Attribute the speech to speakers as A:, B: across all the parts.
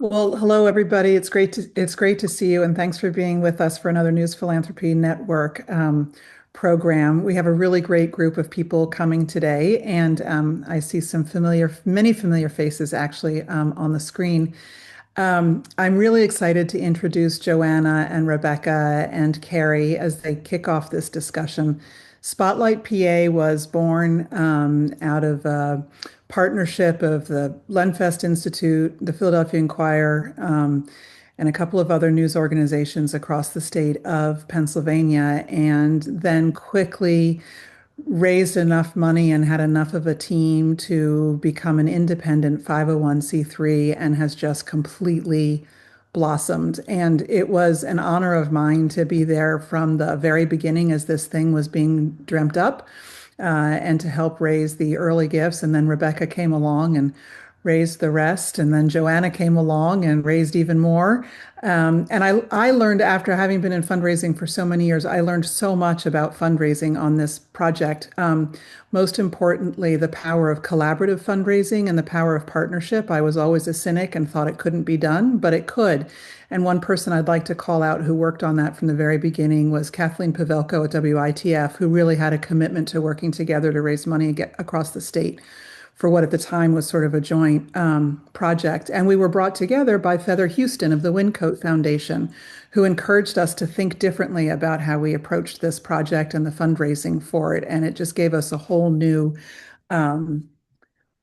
A: Well, hello everybody. It's great to see you, and thanks for being with us for another News Philanthropy Network program. We have a really great group of people coming today, and I see many familiar faces actually on the screen. I'm really excited to introduce Joanna and Rebecca and Carrie as they kick off this discussion. Spotlight PA was born out of a partnership of the Lenfest Institute, the Philadelphia Inquirer, and a couple of other news organizations across the state of Pennsylvania, and then quickly raised enough money and had enough of a team to become an independent 501(c)(3) and has just completely blossomed. And it was an honor of mine to be there from the very beginning as this thing was being dreamt up, and to help raise the early gifts. And then Rebecca came along and raised the rest. And then Joanna came along and raised even more. And I learned, after having been in fundraising for so many years, I learned so much about fundraising on this project. Most importantly, the power of collaborative fundraising and the power of partnership. I was always a cynic and thought it couldn't be done, but it could. And one person I'd like to call out who worked on that from the very beginning was Kathleen Pavelko at WITF, who really had a commitment to working together to raise money across the state for what at the time was sort of a joint project. And we were brought together by Feather Houston of the Wyncote Foundation, who encouraged us to think differently about how we approached this project and the fundraising for it. And it just gave us a whole new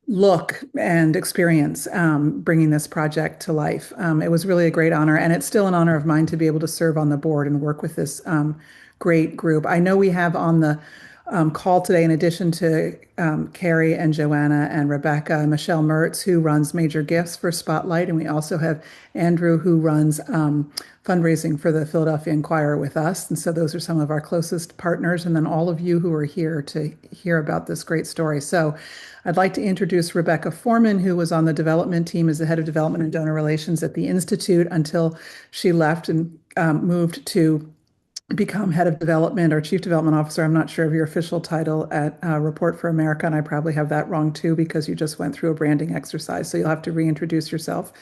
A: look and experience, bringing this project to life. It was really a great honor, and it's still an honor of mine to be able to serve on the board and work with this great group. I know we have on the call today, in addition to Carrie and Joanna and Rebecca, Michelle Mertz, who runs Major Gifts for Spotlight, and we also have Andrew, who runs fundraising for the Philadelphia Inquirer with us. And so those are some of our closest partners, and then all of you who are here to hear about this great story. So I'd like to introduce Rebecca Forman, who was on the development team as the head of development and donor relations at the Institute until she left and moved to become head of development or chief development officer. I'm not sure of your official title at Report for America, and I probably have that wrong too because you just went through a branding exercise. So you'll have to reintroduce yourself.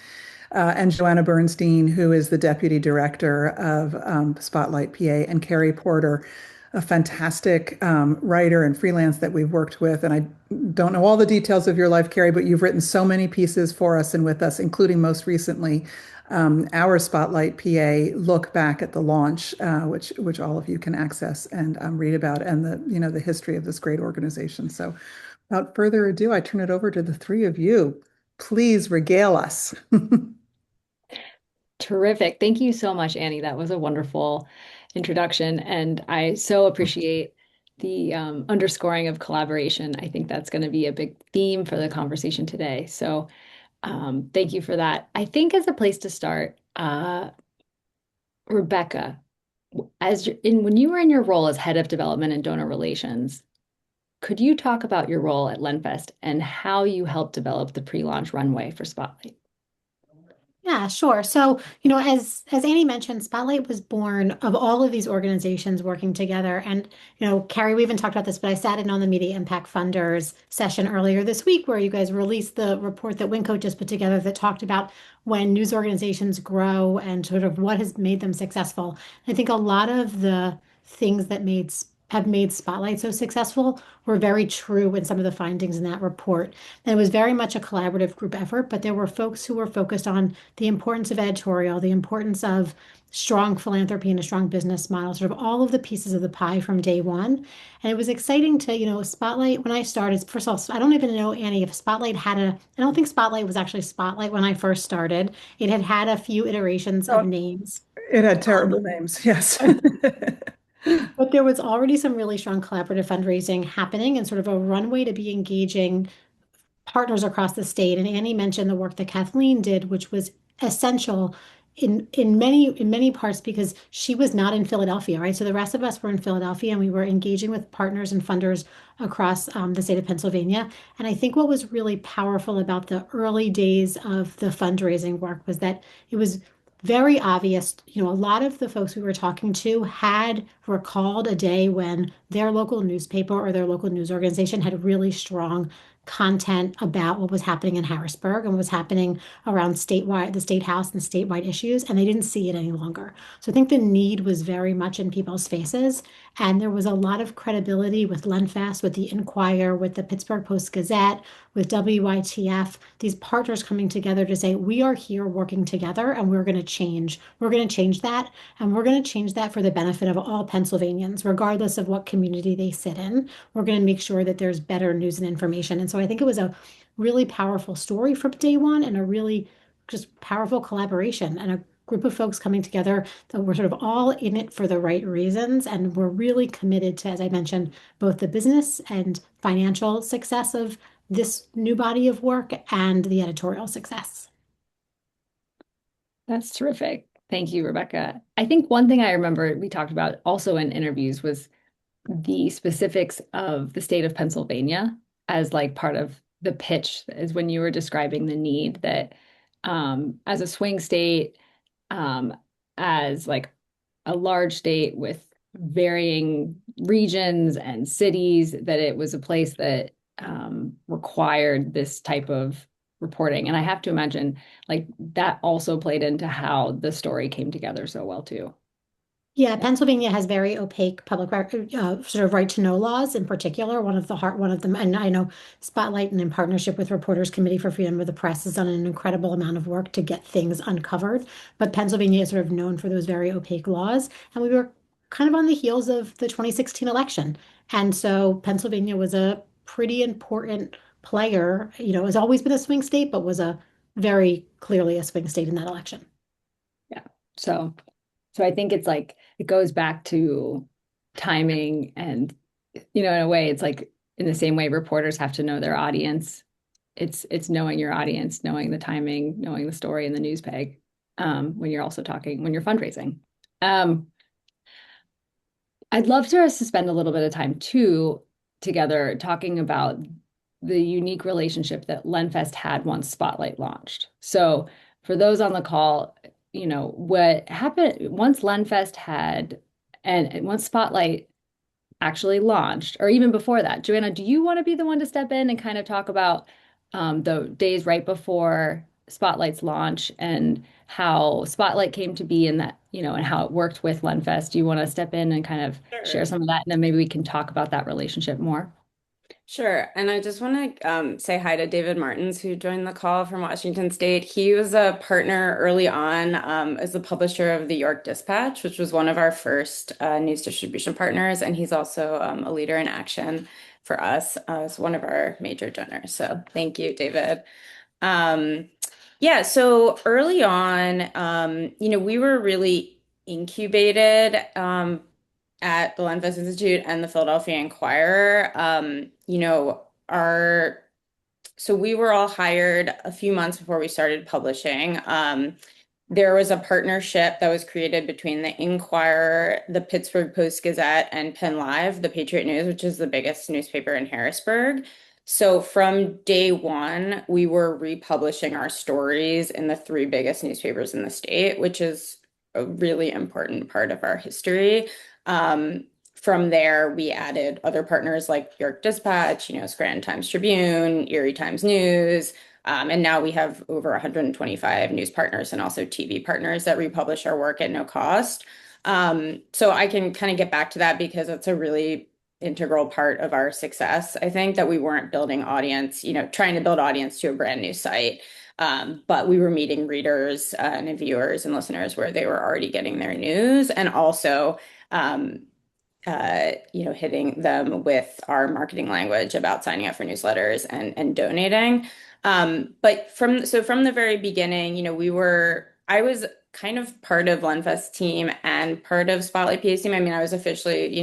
A: And Joanna Bernstein, who is the deputy director of Spotlight PA, and Carrie Porter, a fantastic writer and freelance that we've worked with. And I don't know all the details of your life, Carrie, but you've written so many pieces for us and with us, including most recently our Spotlight PA look back at the launch, which all of you can access and read about, and the history of this great organization. So, without further ado, I turn it over to the three of you. Please regale us.
B: Terrific. Thank you so much, Annie. That was a wonderful introduction. And I so appreciate the underscoring of collaboration. I think that's going to be a big theme for the conversation today. So thank you for that. I think as a place to start, Rebecca, when you were in your role as head of development and donor relations, could you talk about your role at Lenfest and how you helped develop the pre-launch runway for Spotlight?
C: Yeah, sure. So, as Annie mentioned, Spotlight was born of all of these organizations working together. And, Carrie, we even talked about this, but I sat in on the Media Impact Funders session earlier this week where you guys released the report that Wyncote just put together that talked about when news organizations grow and sort of what has made them successful. I think a lot of the things that have made Spotlight so successful were very true in some of the findings in that report. And it was very much a collaborative group effort, but there were folks who were focused on the importance of editorial, the importance of strong philanthropy and a strong business model, sort of all of the pieces of the pie from day one. And it was exciting to, Spotlight, when I started, first of all, I don't even know, Annie, if Spotlight I don't think Spotlight was actually Spotlight when I first started. It had had a few iterations of
A: Oh,
C: names.
A: it had terrible names, yes.
C: But there was already some really strong collaborative fundraising happening and sort of a runway to be engaging partners across the state. And Annie mentioned the work that Kathleen did, which was essential in many parts because she was not in Philadelphia, right? So the rest of us were in Philadelphia and we were engaging with partners and funders across the state of Pennsylvania. And I think what was really powerful about the early days of the fundraising work was that it was very obvious, a lot of the folks we were talking to had recalled a day when their local newspaper or their local news organization had really strong content about what was happening in Harrisburg and what was happening around statewide, the state house and statewide issues, and they didn't see it any longer. So I think the need was very much in people's faces. And there was a lot of credibility with Lenfest, with the Inquirer, with the Pittsburgh Post-Gazette, with WYTF, these partners coming together to say, we are here working together and we're going to change. We're going to change that. And we're going to change that for the benefit of all Pennsylvanians, regardless of what community they sit in. We're going to make sure that there's better news and information. And so I think it was a really powerful story from day one and a really just powerful collaboration and a group of folks coming together that were sort of all in it for the right reasons. And we're really committed to, as I mentioned, both the business and financial success of this new body of work and the editorial success.
B: That's terrific. Thank you, Rebecca. I think one thing I remember we talked about also in interviews was the specifics of the state of Pennsylvania as like part of the pitch is when you were describing the need that as a swing state, um, as like a large state with varying regions and cities, that it was a place that required this type of reporting. And I have to imagine like that also played into how the story came together so well too.
C: Yeah, Pennsylvania has very opaque public record, sort of right to know laws in particular. One of them, and I know Spotlight and in partnership with Reporters Committee for Freedom of the Press has done an incredible amount of work to get things uncovered. But Pennsylvania is sort of known for those very opaque laws. And we were kind of on the heels of the 2016 election. And so Pennsylvania was a pretty important player, has always been a swing state, but was a very clearly a swing state in that election.
B: Yeah. So I think it's like it goes back to timing and in a way it's like in the same way reporters have to know their audience. It's knowing your audience, knowing the timing, knowing the story and the news peg when you're also talking when you're fundraising. I'd love to spend a little bit of time too together talking about the unique relationship that Lenfest had once Spotlight launched. So for those on the call, what happened once Lenfest had and once Spotlight actually launched, or even before that, Joanna, do you want to be the one to step in and kind of talk about the days right before Spotlight's launch and how Spotlight came to be and that, and how it worked with Lenfest? Do you want to step in and kind of share
D: Sure.
B: some of that? And then maybe we can talk about that relationship more.
D: Sure. And I just want to say hi to David Martins, who joined the call from Washington State. He was a partner early on as the publisher of the York Dispatch, which was one of our first news distribution partners. And he's also a leader in action for us as one of our major donors. So thank you, David. Um, yeah, so early on, we were really incubated at the Lenfest Institute and the Philadelphia Inquirer. Our so we were all hired a few months before we started publishing. There was a partnership that was created between the Inquirer, the Pittsburgh Post-Gazette, and Penn Live, the Patriot News, which is the biggest newspaper in Harrisburg. So from day one, we were republishing our stories in the three biggest newspapers in the state, which is a really important part of our history. From there, we added other partners like York Dispatch, Scranton Times Tribune, Erie Times News, and now we have over 125 news partners and also TV partners that republish our work at no cost. So I can kind of get back to that because it's a really integral part of our success. I think that we weren't building audience, trying to build audience to a brand new site. But we were meeting readers and viewers and listeners where they were already getting their news and also hitting them with our marketing language about signing up for newsletters and donating. But from the very beginning, I was kind of part of Lenfest team and part of Spotlight PA's team. I mean, I was officially,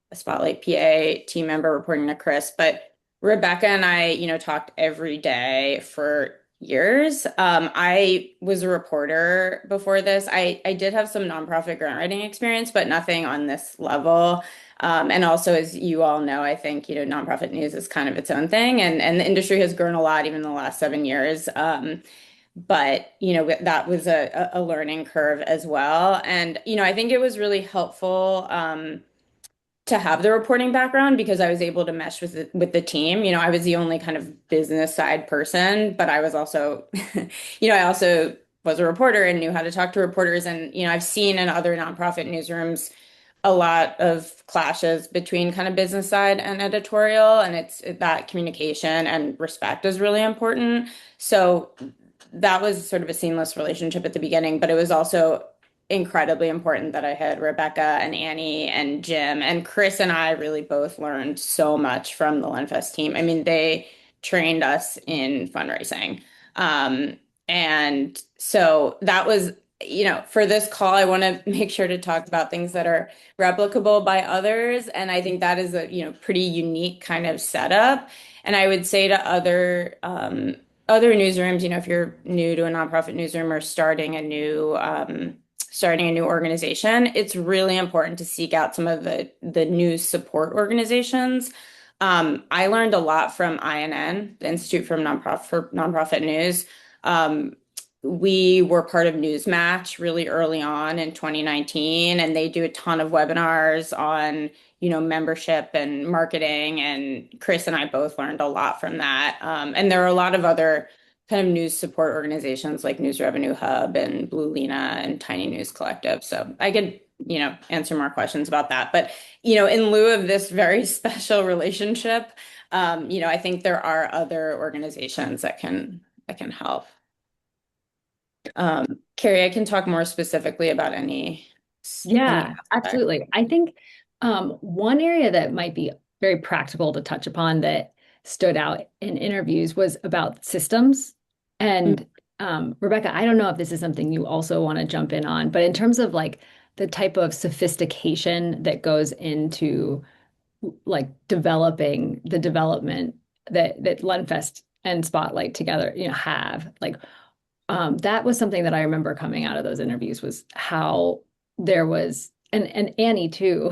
D: a Spotlight PA team member reporting to Chris, but Rebecca and I, talked every day for years. I was a reporter before this. I did have some nonprofit grant writing experience, but nothing on this level. And also, as you all know, I think, nonprofit news is kind of its own thing, and the industry has grown a lot even in the last 7 years. But, that was a learning curve as well. And, I think it was really helpful to have the reporting background because I was able to mesh with the team. I was the only kind of business side person, but I was also, I also was a reporter and knew how to talk to reporters. And, I've seen in other nonprofit newsrooms a lot of clashes between kind of business side and editorial, and it's that communication and respect is really important. So that was sort of a seamless relationship at the beginning, but it was also incredibly important that I had Rebecca and Annie and Jim and Chris, and I really both learned so much from the Lenfest team. I mean, they trained us in fundraising. And so that was, for this call, I want to make sure to talk about things that are replicable by others. And I think that is a, pretty unique kind of setup. And I would say to other newsrooms, if you're new to a nonprofit newsroom or starting a new organization, it's really important to seek out some of the news support organizations. I learned a lot from INN, the Institute for Nonprofit News. We were part of Newsmatch really early on in 2019, and they do a ton of webinars on, membership and marketing. And Chris and I both learned a lot from that. And there are a lot of other kind of news support organizations like News Revenue Hub and Blue Lena and Tiny News Collective. So I could, answer more questions about that. But, in lieu of this very special relationship, I think there are other organizations that can help. Carrie, I can talk more specifically about any
B: Yeah,
D: aspect.
B: absolutely. I think one area that might be very practical to touch upon that stood out in interviews was about systems. And Rebecca, I don't know if this is something you also want to jump in on, but in terms of like the type of sophistication that goes into like developing the development that Lenfest and Spotlight together, have like that was something that I remember coming out of those interviews was how there was and Annie too,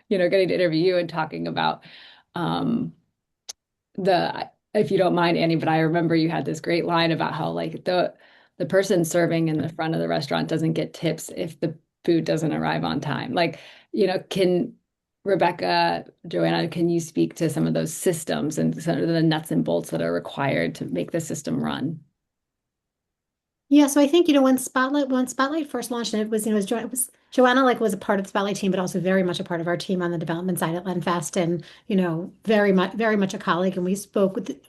B: getting to interview you and talking about um the if you don't mind, Annie, but I remember you had this great line about how like the person serving in the front of the restaurant doesn't get tips if the food doesn't arrive on time. Like, can Rebecca, Joanna, can you speak to some of those systems and some of the nuts and bolts that are required to make the system run?
C: Yeah, so I think, when Spotlight first launched, and it was Joanna like was a part of the Spotlight team, but also very much a part of our team on the development side at Lenfest, and very much a colleague. And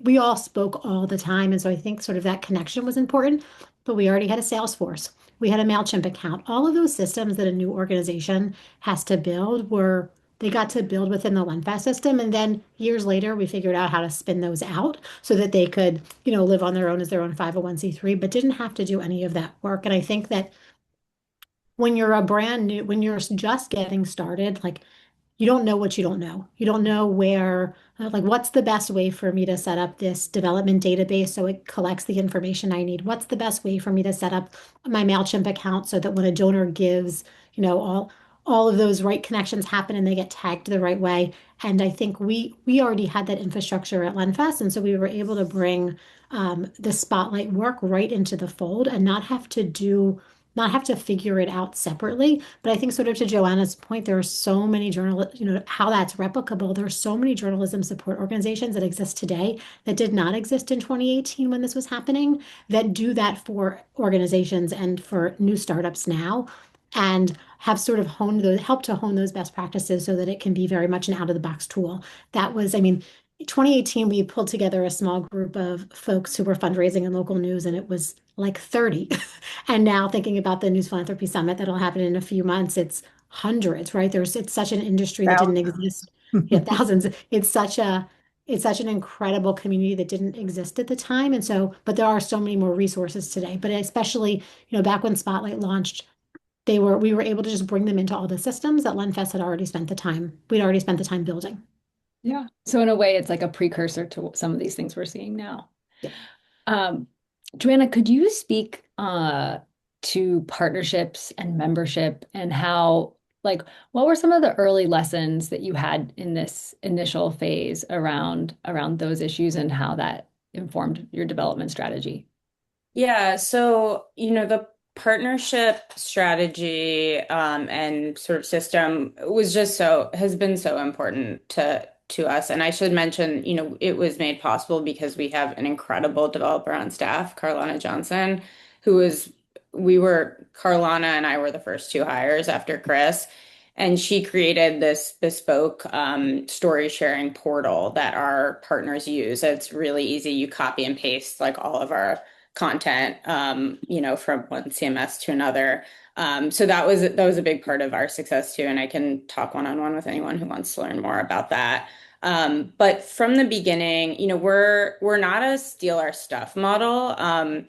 C: we all spoke all the time, and so I think sort of that connection was important. But we already had a Salesforce, we had a Mailchimp account, all of those systems that a new organization has to build were they got to build within the Lenfest system, and then years later we figured out how to spin those out so that they could live on their own as their own 501(c)(3), but didn't have to do any of that work. And I think that when you're just getting started, like you don't know what you don't know. You don't know like, what's the best way for me to set up this development database so it collects the information I need? What's the best way for me to set up my Mailchimp account so that when a donor gives, all of those right connections happen and they get tagged the right way? And I think we already had that infrastructure at Lenfest, and so we were able to bring the Spotlight work right into the fold and not have to figure it out separately. But I think sort of to Joanna's point, there are so many how that's replicable. There are so many journalism support organizations that exist today that did not exist in 2018 when this was happening, that do that for organizations and for new startups now, and have sort of helped to hone those best practices so that it can be very much an out of the box tool. That was, I mean, 2018, we pulled together a small group of folks who were fundraising in local news, and it was like 30. And now thinking about the News Philanthropy Summit that'll happen in a few months, it's hundreds, right? It's such an industry that didn't exist. Yeah, thousands. It's such an incredible community that didn't exist at the time. And so, but there are so many more resources today. But especially, back when Spotlight launched, we were able to just bring them into all the systems that Lenfest had already spent the time. We'd already spent the time building.
B: Yeah. So in a way, it's like a precursor to some of these things we're seeing now.
C: Yeah.
B: Joanna, could you speak to partnerships and membership and how, like, what were some of the early lessons that you had in this initial phase around those issues and how that informed your development strategy?
D: Yeah, so the partnership strategy and sort of system has been so important to us. And I should mention, it was made possible because we have an incredible developer on staff, Carlana Johnson, who is Carlana and I were the first two hires after Chris. And she created this bespoke story sharing portal that our partners use. It's really easy. You copy and paste like all of our content, from one CMS to another. So that was a big part of our success too. And I can talk one-on-one with anyone who wants to learn more about that. But from the beginning, we're not a steal our stuff model.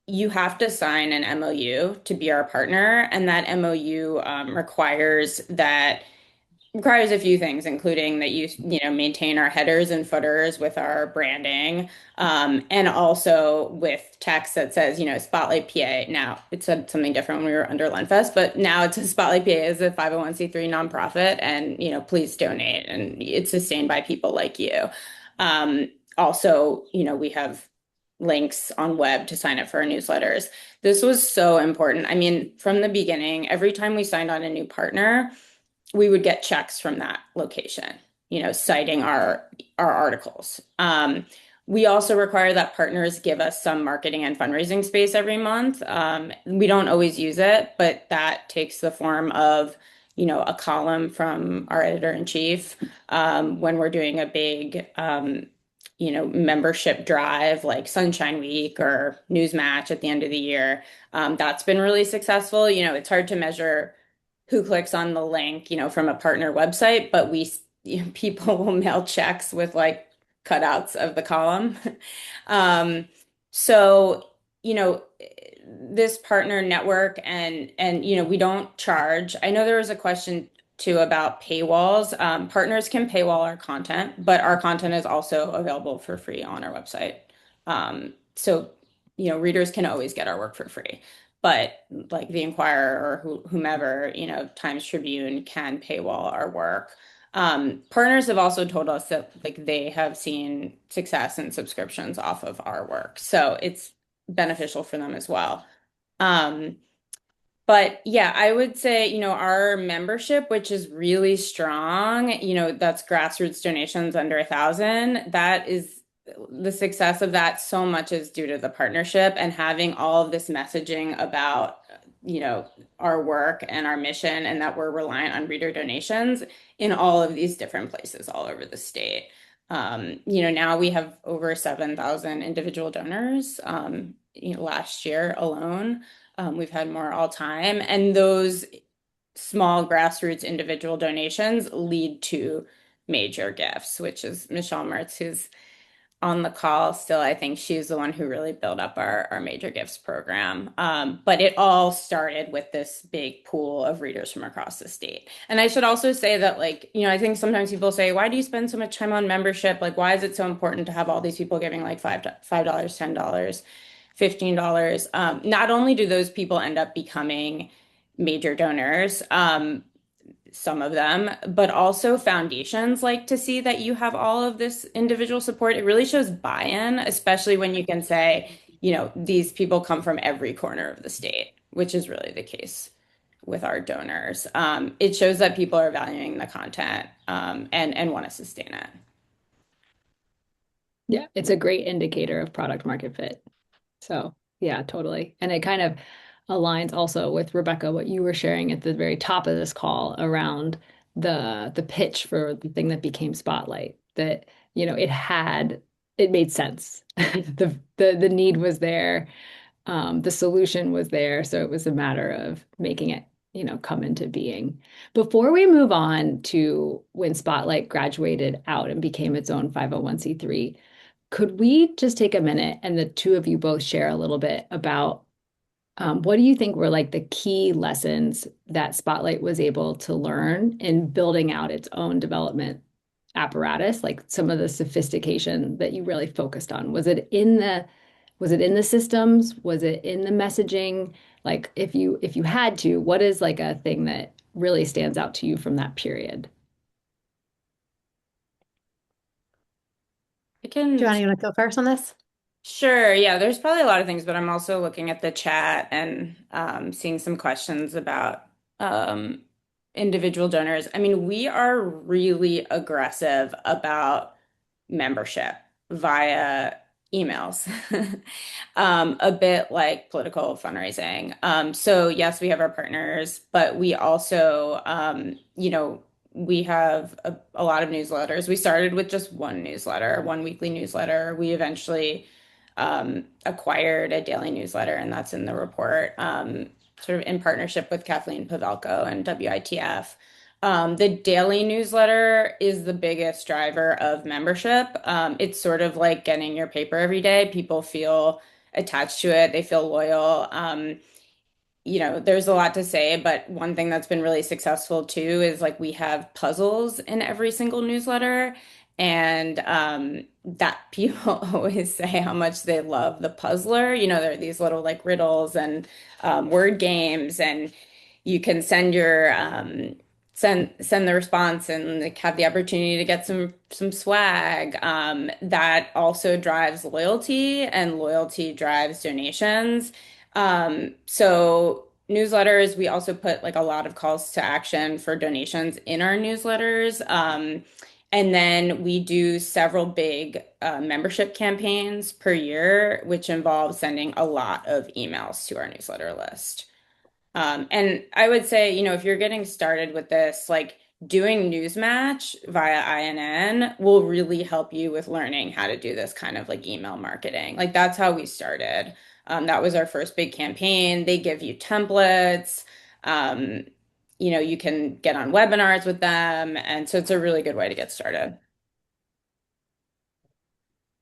D: You have to sign an MOU to be our partner, and that MOU requires a few things, including that you maintain our headers and footers with our branding, and also with text that says, Spotlight PA. Now, it said something different when we were under Lenfest, but now it says Spotlight PA is a 501(c)(3) nonprofit, and please donate, and it's sustained by people like you. Also, we have links on web to sign up for our newsletters. This was so important. I mean, from the beginning, every time we signed on a new partner, we would get checks from that location, citing our articles. We also require that partners give us some marketing and fundraising space every month. We don't always use it, but that takes the form of, a column from our editor-in-chief when we're doing a big, membership drive like Sunshine Week or Newsmatch at the end of the year. That's been really successful. It's hard to measure who clicks on the link, from a partner website, but people will mail checks with like cutouts of the column. So, this partner network and we don't charge. I know there was a question too about paywalls. Partners can paywall our content, but our content is also available for free on our website. So, readers can always get our work for free. But like the Inquirer or whomever, Times Tribune can paywall our work. Partners have also told us that like they have seen success in subscriptions off of our work. So it's beneficial for them as well. But yeah, I would say, our membership, which is really strong, that's grassroots donations under 1,000. That is the success of that so much is due to the partnership and having all of this messaging about, our work and our mission and that we're reliant on reader donations in all of these different places all over the state. Now we have over 7,000 individual donors, last year alone. We've had more all time, and those small grassroots individual donations lead to major gifts, which is Michelle Mertz, who's on the call still. I think she's the one who really built up our major gifts program. But it all started with this big pool of readers from across the state. And I should also say that, like, I think sometimes people say, why do you spend so much time on membership? Like, why is it so important to have all these people giving like $5, $10, $15? Not only do those people end up becoming major donors, some of them, but also foundations like to see that you have all of this individual support. It really shows buy-in, especially when you can say, these people come from every corner of the state, which is really the case with our donors. It shows that people are valuing the content and want to sustain it.
B: Yeah, it's a great indicator of product market fit. So yeah, totally. And it kind of aligns also with Rebecca, what you were sharing at the very top of this call around the pitch for the thing that became Spotlight, that, it made sense. The need was there. The solution was there. So it was a matter of making it, come into being. Before we move on to when Spotlight graduated out and became its own 501(c)(3), could we just take a minute and the two of you both share a little bit about what do you think were like the key lessons that Spotlight was able to learn in building out its own development apparatus, like some of the sophistication that you really focused on? Was it in the systems? Was it in the messaging? Like if you had to, what is like a thing that really stands out to you from that period?
D: I can.
C: Joanna, you want to go first on this?
D: Sure. Yeah, there's probably a lot of things, but I'm also looking at the chat and seeing some questions about um, individual donors. I mean, we are really aggressive about membership via emails, a bit like political fundraising. So yes, we have our partners, but we also, we have a lot of newsletters. We started with just one newsletter, one weekly newsletter. We eventually acquired a daily newsletter, and that's in the report, sort of in partnership with Kathleen Pavelko and WITF. The daily newsletter is the biggest driver of membership. It's sort of like getting your paper every day. People feel attached to it, they feel loyal. There's a lot to say, but one thing that's been really successful too is like we have puzzles in every single newsletter. And that people always say how much they love the puzzler. There are these little like riddles and word games, and you can send the response and like have the opportunity to get some swag. That also drives loyalty, and loyalty drives donations. So newsletters, we also put like a lot of calls to action for donations in our newsletters. And then we do several big membership campaigns per year, which involve sending a lot of emails to our newsletter list. And I would say, if you're getting started with this, like doing Newsmatch via INN will really help you with learning how to do this kind of like email marketing. Like that's how we started. That was our first big campaign. They give you templates. Um, you can get on webinars with them. And so it's a really good way to get started.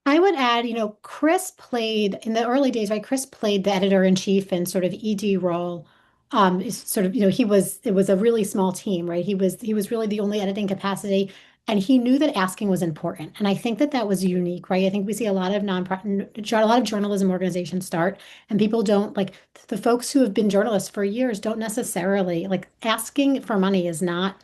C: I would add, Chris played in the early days, right? Chris played the editor-in-chief and sort of ED role. Is sort of, it was a really small team, right? He was really the only editing capacity, and he knew that asking was important. And I think that that was unique, right? I think we see a lot of a lot of journalism organizations start, and people don't like the folks who have been journalists for years don't necessarily like asking for money is not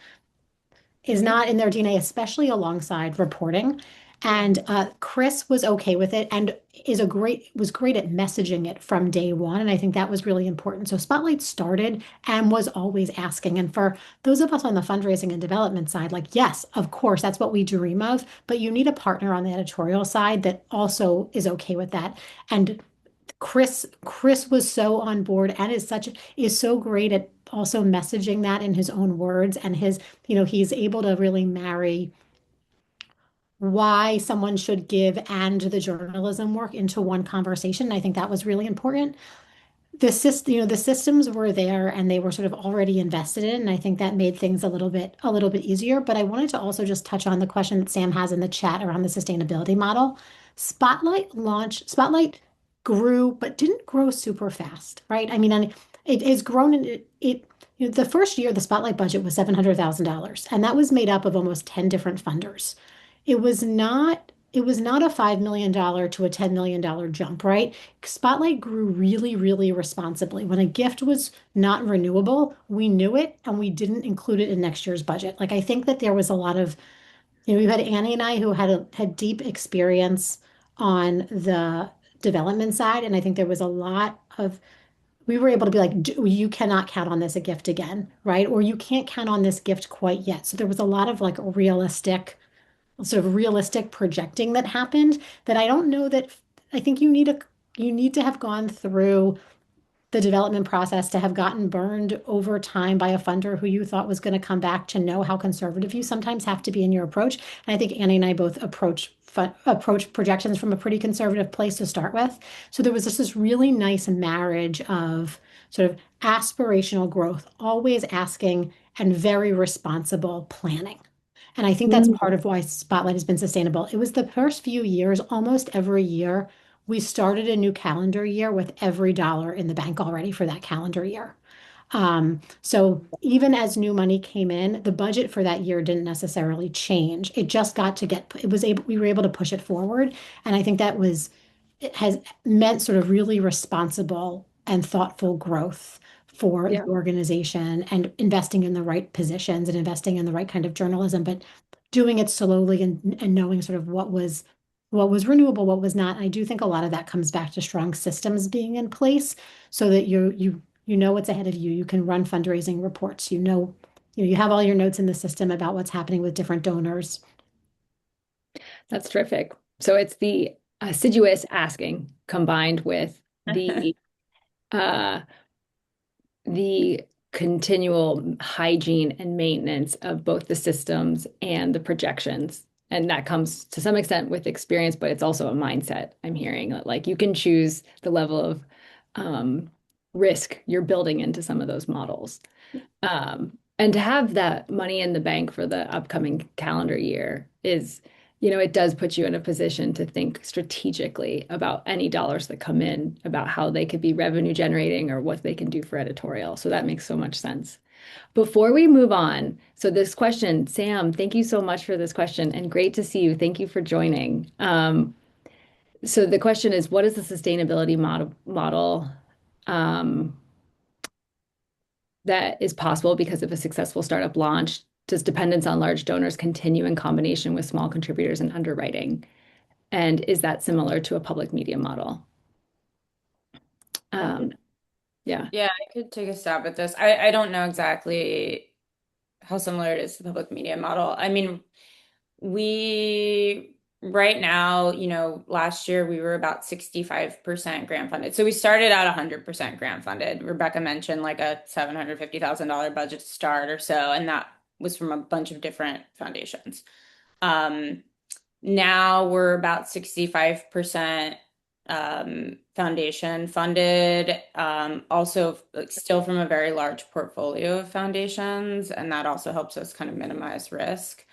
C: in their DNA, especially alongside reporting. And Chris was okay with it and was great at messaging it from day one. And I think that was really important. So Spotlight started and was always asking. And for those of us on the fundraising and development side, like, yes, of course, that's what we dream of, but you need a partner on the editorial side that also is okay with that. And Chris was so on board and is so great at also messaging that in his own words, and he's able to really marry why someone should give and the journalism work into one conversation. I think that was really important. The systems were there and they were sort of already invested in, and I think that made things a little bit easier. But I wanted to also just touch on the question that Sam has in the chat around the sustainability model. Spotlight grew, but didn't grow super fast, right? I mean, and it has grown in the first year the Spotlight budget was $700,000, and that was made up of almost 10 different funders. It was not a $5 million to a $10 million jump, right? Spotlight grew really, really responsibly. When a gift was not renewable, we knew it and we didn't include it in next year's budget. Like I think that there was a lot of, we had Annie and I who had deep experience on the development side, and I think there was a lot of we were able to be like, you cannot count on this a gift again, right? Or you can't count on this gift quite yet. So there was a lot of like realistic projecting that happened that I don't know that I think you need to have gone through the development process to have gotten burned over time by a funder who you thought was going to come back to know how conservative you sometimes have to be in your approach. And I think Annie and I both approach projections from a pretty conservative place to start with. So there was just this really nice marriage of sort of aspirational growth, always asking, and very responsible planning. And I think that's part of why Spotlight has been sustainable. It was the first few years, almost every year, we started a new calendar year with every dollar in the bank already for that calendar year. So even as new money came in, the budget for that year didn't necessarily change. It just we were able to push it forward. And I think it has meant sort of really responsible and thoughtful growth for the
B: Yeah.
C: organization and investing in the right positions and investing in the right kind of journalism, but doing it slowly and knowing sort of what was what was renewable, what was not. I do think a lot of that comes back to strong systems being in place so that you know what's ahead of you. You can run fundraising reports. You have all your notes in the system about what's happening with different donors.
B: That's terrific. So it's the assiduous asking combined with uh, the continual hygiene and maintenance of both the systems and the projections. And that comes to some extent with experience, but it's also a mindset. I'm hearing like you can choose the level of um, risk you're building into some of those models. And to have that money in the bank for the upcoming calendar year is, it does put you in a position to think strategically about any dollars that come in, about how they could be revenue generating or what they can do for editorial. So that makes so much sense. Before we move on, so this question, Sam, thank you so much for this question and great to see you. Thank you for joining. So the question is, what is the sustainability model that is possible because of a successful startup launch? Does dependence on large donors continue in combination with small contributors and underwriting? And is that similar to a public media model? Um, yeah.
D: Yeah, I could take a stab at this. I don't know exactly how similar it is to the public media model. I mean, we right now, last year we were about 65% grant funded. So we started out 100% grant funded. Rebecca mentioned like a $750,000 budget to start or so, and that was from a bunch of different foundations. Now we're about 65% foundation funded, also like, still from a very large portfolio of foundations, and that also helps us kind of minimize risk.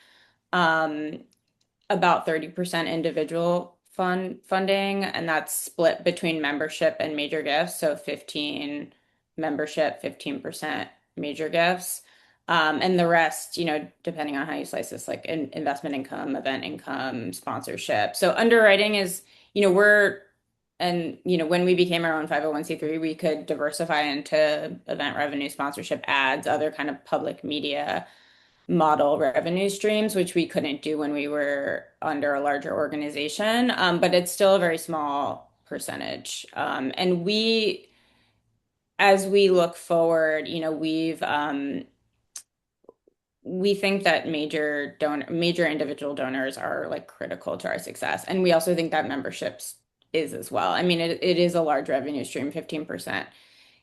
D: About 30% individual funding, and that's split between membership and major gifts. So 15 membership, 15% major gifts. And the rest, depending on how you slice this, like investment income, event income, sponsorship. So underwriting is, when we became our own 501(c)(3), we could diversify into event revenue, sponsorship, ads, other kind of public media model revenue streams, which we couldn't do when we were under a larger organization. But it's still a very small percentage. And as we look forward, we think that major individual donors are like critical to our success. And we also think that memberships is as well. I mean, it is a large revenue stream, 15%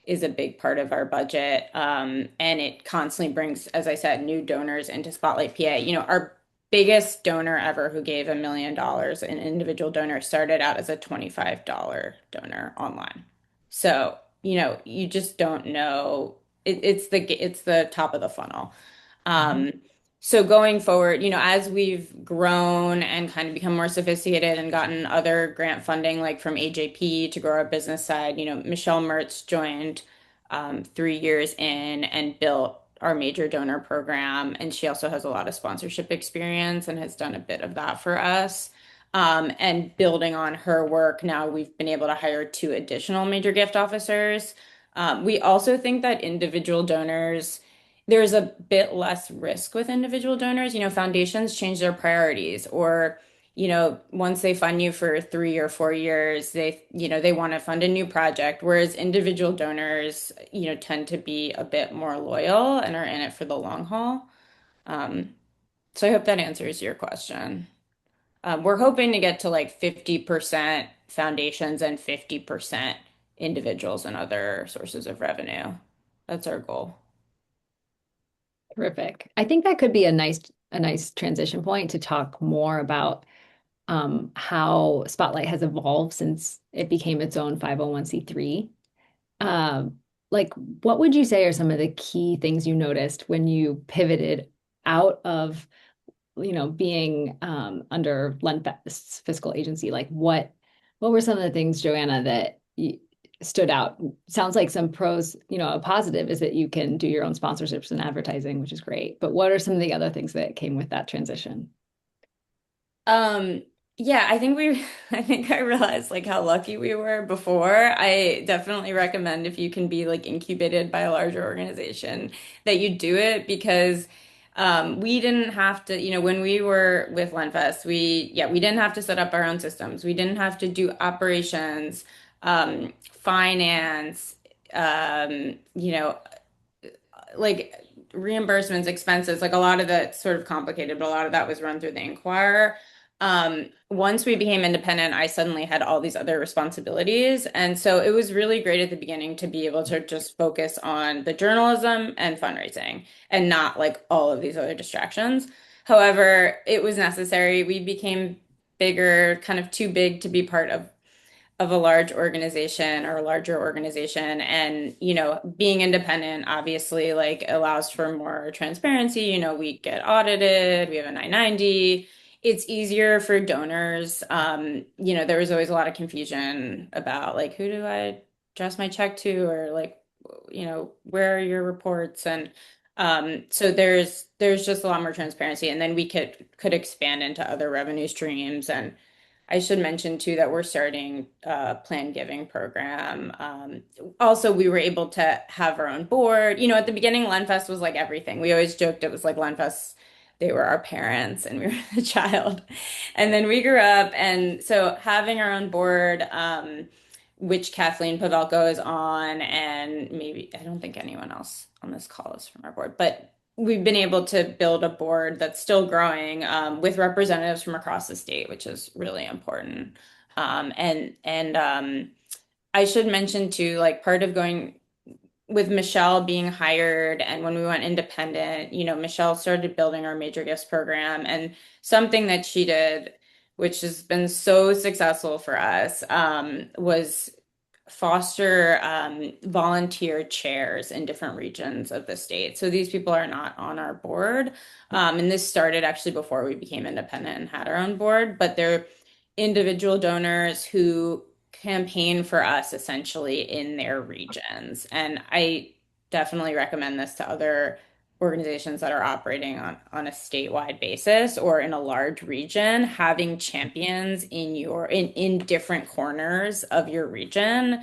D: is a big part of our budget. And it constantly brings, as I said, new donors into Spotlight PA. Our biggest donor ever who gave $1 million, an individual donor, started out as a $25 donor online. So, you just don't know. It's the top of the funnel. So going forward, as we've grown and kind of become more sophisticated and gotten other grant funding, like from AJP to grow our business side, Michelle Mertz joined 3 years in and built our major donor program. And she also has a lot of sponsorship experience and has done a bit of that for us. And building on her work, now we've been able to hire 2 additional major gift officers. We also think that individual donors, there's a bit less risk with individual donors. Foundations change their priorities, or, once they fund you for 3 or 4 years, they want to fund a new project. Whereas individual donors, tend to be a bit more loyal and are in it for the long haul. So I hope that answers your question. We're hoping to get to like 50% foundations and 50% individuals and other sources of revenue. That's our goal.
B: Terrific. I think that could be a nice transition point to talk more about how Spotlight has evolved since it became its own 501(c)(3). Like, what would you say are some of the key things you noticed when you pivoted out of, being under Lenfest's fiscal agency? Like, what were some of the things, Joanna, that stood out? Sounds like some pros, a positive is that you can do your own sponsorships and advertising, which is great. But what are some of the other things that came with that transition?
D: Yeah, I think I realized like how lucky we were before. I definitely recommend if you can be like incubated by a larger organization that you do it because We didn't have to, when we were with Lenfest, we didn't have to set up our own systems. We didn't have to do operations, finance, like reimbursements, expenses, like a lot of that sort of complicated, but a lot of that was run through the Inquirer. Once we became independent, I suddenly had all these other responsibilities. And so it was really great at the beginning to be able to just focus on the journalism and fundraising and not like all of these other distractions. However, it was necessary. We became bigger, kind of too big to be part of a large organization or a larger organization. And, being independent obviously like allows for more transparency. We get audited, we have a 990. It's easier for donors. There was always a lot of confusion about like, who do I address my check to, or like, where are your reports? And so there's just a lot more transparency. And then we could expand into other revenue streams. And I should mention too that we're starting a planned giving program. Also, we were able to have our own board. At the beginning, Lenfest was like everything. We always joked it was like Lenfest, they were our parents and we were the child. And then we grew up. And so having our own board, which Kathleen Pavelko is on, and maybe, I don't think anyone else on this call is from our board, but we've been able to build a board that's still growing with representatives from across the state, which is really important. And I should mention too, like part of going with Michelle being hired and when we went independent, Michelle started building our major gifts program, and something that she did, which has been so successful for us, was foster volunteer chairs in different regions of the state. So these people are not on our board. And this started actually before we became independent and had our own board, but they're individual donors who campaign for us essentially in their regions. And I definitely recommend this to other organizations that are operating on a statewide basis or in a large region. Having champions in different corners of your region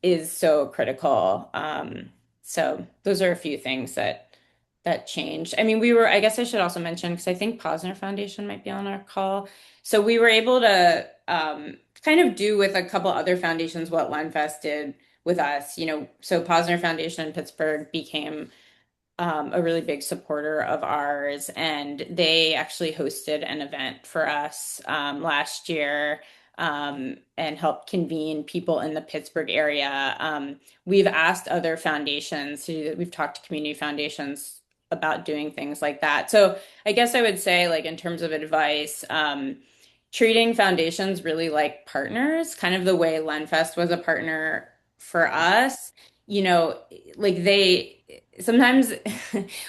D: is so critical. So those are a few things that changed. I mean, I guess I should also mention, because I think Posner Foundation might be on our call. So we were able to kind of do with a couple other foundations what Lenfest did with us. So Posner Foundation in Pittsburgh became a really big supporter of ours, and they actually hosted an event for us last year and helped convene people in the Pittsburgh area. We've asked other foundations to do that. We've talked to community foundations about doing things like that. So I guess I would say, like, in terms of advice, treating foundations really like partners, kind of the way Lenfest was a partner for us. Like sometimes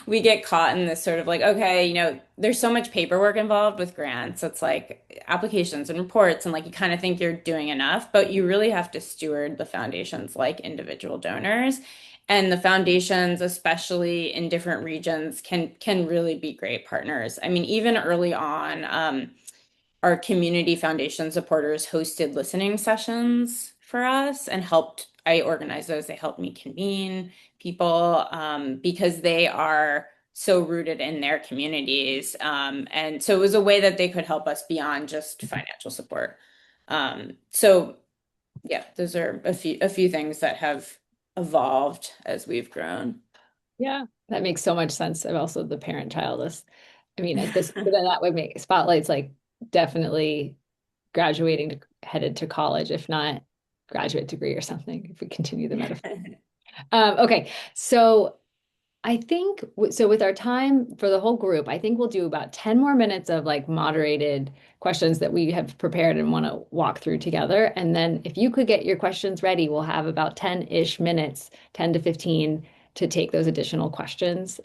D: we get caught in this sort of like, okay, there's so much paperwork involved with grants. It's like applications and reports, and like you kind of think you're doing enough, but you really have to steward the foundations like individual donors. And the foundations, especially in different regions, can really be great partners. I mean, even early on, our community foundation supporters hosted listening sessions for us and I organized those. They helped me convene people because they are so rooted in their communities. And so it was a way that they could help us beyond just financial support. So yeah, those are a few things that have evolved as we've grown.
B: Yeah, that makes so much sense. I'm also the parent-child list. I mean, at this, but then that would make Spotlight's like definitely headed to college, if not graduate degree or something, if we continue the metaphor. Okay, so I think so with our time for the whole group, I think we'll do about 10 more minutes of like moderated questions that we have prepared and want to walk through together. And then if you could get your questions ready, we'll have about 10-ish minutes, 10 to 15, to take those additional questions.